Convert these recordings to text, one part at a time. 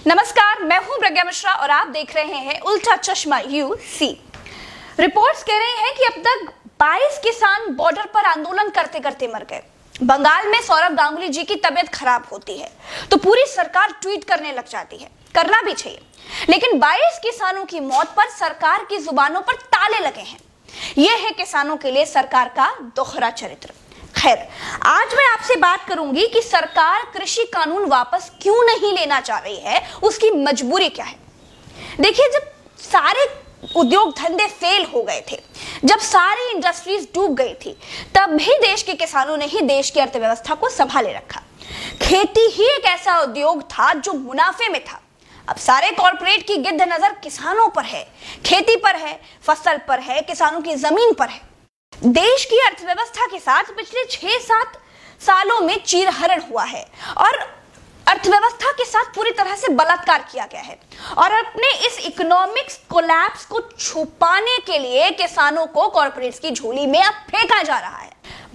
नमस्कार, मैं हूं प्रज्ञा मिश्रा और आप देख रहे हैं उल्टा चश्मा यूसी। रिपोर्ट्स कह रहे हैं कि अब तक 22 किसान बॉर्डर पर आंदोलन करते करते मर गए। बंगाल में सौरभ गांगुली जी की तबीयत खराब होती है तो पूरी सरकार ट्वीट करने लग जाती है। करना भी चाहिए, लेकिन 22 किसानों की मौत पर सरकार की जुबानों पर ताले लगे हैं। यह है किसानों के लिए सरकार का दोहरा चरित्र। खैर, आज मैं आपसे बात करूंगी कि सरकार कृषि कानून वापस क्यों नहीं लेना चाह रही है, उसकी मजबूरी क्या है। देखिए, जब सारे उद्योग धंधे फेल हो गए थे, जब सारी इंडस्ट्रीज डूब गई थी, तब भी देश के किसानों ने ही देश की अर्थव्यवस्था को संभाले रखा। खेती ही एक ऐसा उद्योग था जो मुनाफे में था। अब सारे कॉर्पोरेट की गिद्ध नजर किसानों पर है, खेती पर है, फसल पर है, किसानों की जमीन पर है। देश की अर्थव्यवस्था के साथ पिछले 6-7 सालों में चीरहरण हुआ है और अर्थव्यवस्था के साथ पूरी तरह से बलात्कार किया गया है। और अपने इस इकोनॉमिक्स कोलैप्स को छुपाने के लिए किसानों को कॉर्पोरेट्स की झोली में अब फेंका जा रहा है।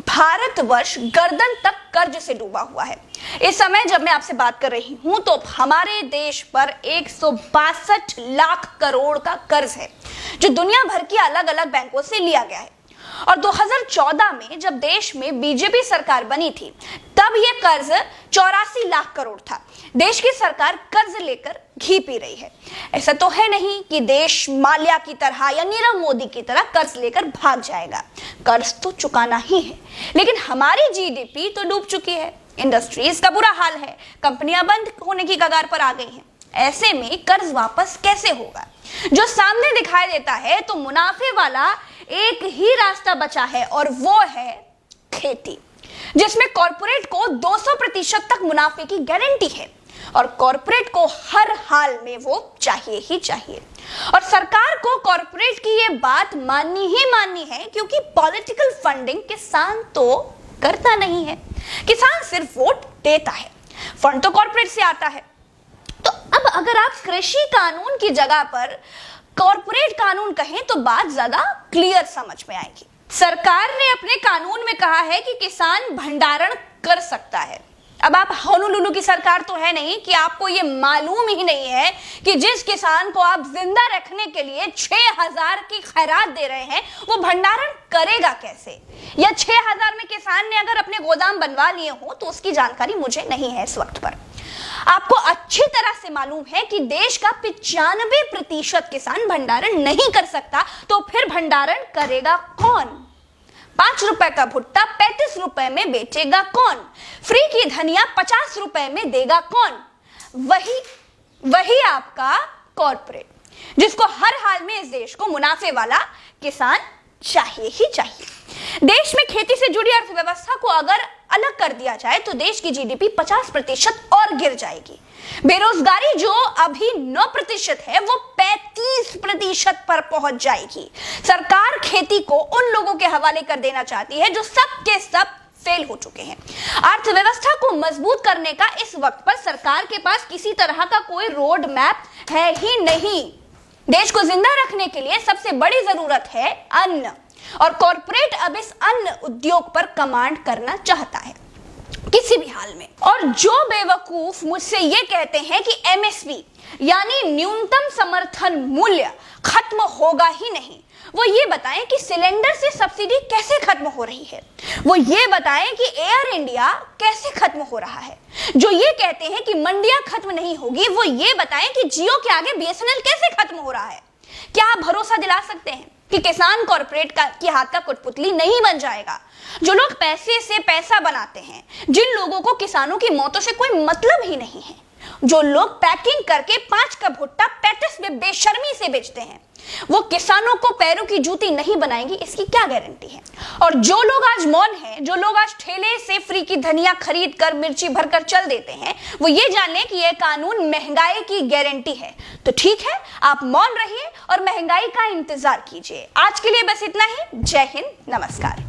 भारतवर्ष गर्दन तक कर्ज से डूबा हुआ है। इस समय जब मैं आपसे बात कर रही हूं तो हमारे देश पर 162 लाख करोड़ का कर्ज है, जो दुनिया भर की अलग अलग बैंकों से लिया गया है। और 2014 में जब देश में बीजेपी सरकार बनी थी, तब यह कर्ज 84 लाख करोड़ था। देश की सरकार कर्ज लेकर घी पी रही है। ऐसा तो है नहीं कि देश माल्या की तरह या नीरव मोदी की तरह कर्ज लेकर भाग जाएगा। कर्ज तो चुकाना ही है, लेकिन हमारी जीडीपी तो डूब चुकी है। इंडस्ट्रीज का बुरा हाल है, कंपनियां बंद होने की कगार पर आ गई हैं। ऐसे में कर्ज वापस कैसे होगा? जो सामने दिखाई देता है तो मुनाफे वाला एक ही रास्ता बचा है और वो है खेती, जिसमें कॉर्पोरेट को 200% तक मुनाफे की गारंटी है और कॉर्पोरेट को हर हाल में वो चाहिए ही चाहिए। और सरकार को कॉर्पोरेट की ये बात माननी ही माननी है, क्योंकि पॉलिटिकल फंडिंग किसान तो करता नहीं है। किसान सिर्फ वोट देता है, फंड तो कॉर्पोरेट से आता है। तो अब अगर आप कृषि कानून की जगह पर कॉर्पोरेट कानून कहें तो बात ज्यादा क्लियर समझ में आएगी। सरकार ने अपने कानून में कहा है कि किसान भंडारण कर सकता है। अब आप होनोलुलु की सरकार तो है नहीं कि आपको ये मालूम ही नहीं है कि जिस किसान को आप जिंदा रखने के लिए 6000 की खैरात दे रहे हैं, वो भंडारण करेगा कैसे। या 6000 में किसान ने अगर अपने गोदाम बनवा लिए हो तो उसकी जानकारी मुझे नहीं है इस वक्त पर। आपको अच्छी तरह से मालूम है कि देश का 95% किसान भंडारण नहीं कर सकता, तो फिर भंडारण करेगा कौन? 5 रुपए का भुट्टा 35 रुपए में बेचेगा कौन? फ्री की धनिया 50 रुपए में देगा कौन? वही आपका कॉर्पोरेट, जिसको हर हाल में इस देश को मुनाफे वाला किसान चाहिए ही चाहिए। देश में खेती से जुड़ी अर्थव्यवस्था को अगर अलग कर दिया जाए तो देश की जीडीपी 50% और गिर जाएगी। बेरोजगारी जो अभी 9% है, वो 35% पर पहुंच जाएगी। सरकार खेती को उन लोगों के हवाले कर देना चाहती है जो सब के सब फेल हो चुके हैं। अर्थव्यवस्था को मजबूत करने का इस वक्त पर सरकार के पास किसी तरह का कोई रोड मैप है ही नहीं। देश को जिंदा रखने के लिए सबसे बड़ी जरूरत है अन्न, और कॉर्पोरेट अब इस अन्न उद्योग पर कमांड करना चाहता है किसी भी हाल में। और जो बेवकूफ मुझसे ये कहते हैं कि एमएसपी यानी न्यूनतम समर्थन मूल्य खत्म होगा ही नहीं, वो ये बताएं कि सिलेंडर से सब्सिडी कैसे खत्म हो रही है। वो ये बताएं कि एयर इंडिया कैसे खत्म हो रहा है। जो ये कहते हैं कि मंडियां खत्म नहीं होगी, वो ये बताएं कि जियो के आगे बीएसएनएल कैसे खत्म हो रहा है। क्या आप भरोसा दिला सकते हैं कि किसान कॉर्पोरेट की हाथ का कठपुतली नहीं बन जाएगा? जो लोग पैसे से पैसा बनाते हैं, जिन लोगों को किसानों की मौतों से कोई मतलब ही नहीं है, जो लोग पैकिंग करके 5 का भुट्टा 35 में बेशर्मी से बेचते हैं, वो किसानों को पैरों की जूती नहीं बनाएंगी, इसकी क्या गारंटी है? और जो लोग आज मौन हैं, जो लोग आज ठेले से फ्री की धनिया खरीद कर मिर्ची भरकर चल देते हैं, वो ये जान लें कि यह कानून महंगाई की गारंटी है। तो ठीक है, आप मौन रहिए और महंगाई का इंतजार कीजिए। आज के लिए बस इतना ही। जय हिंद, नमस्कार।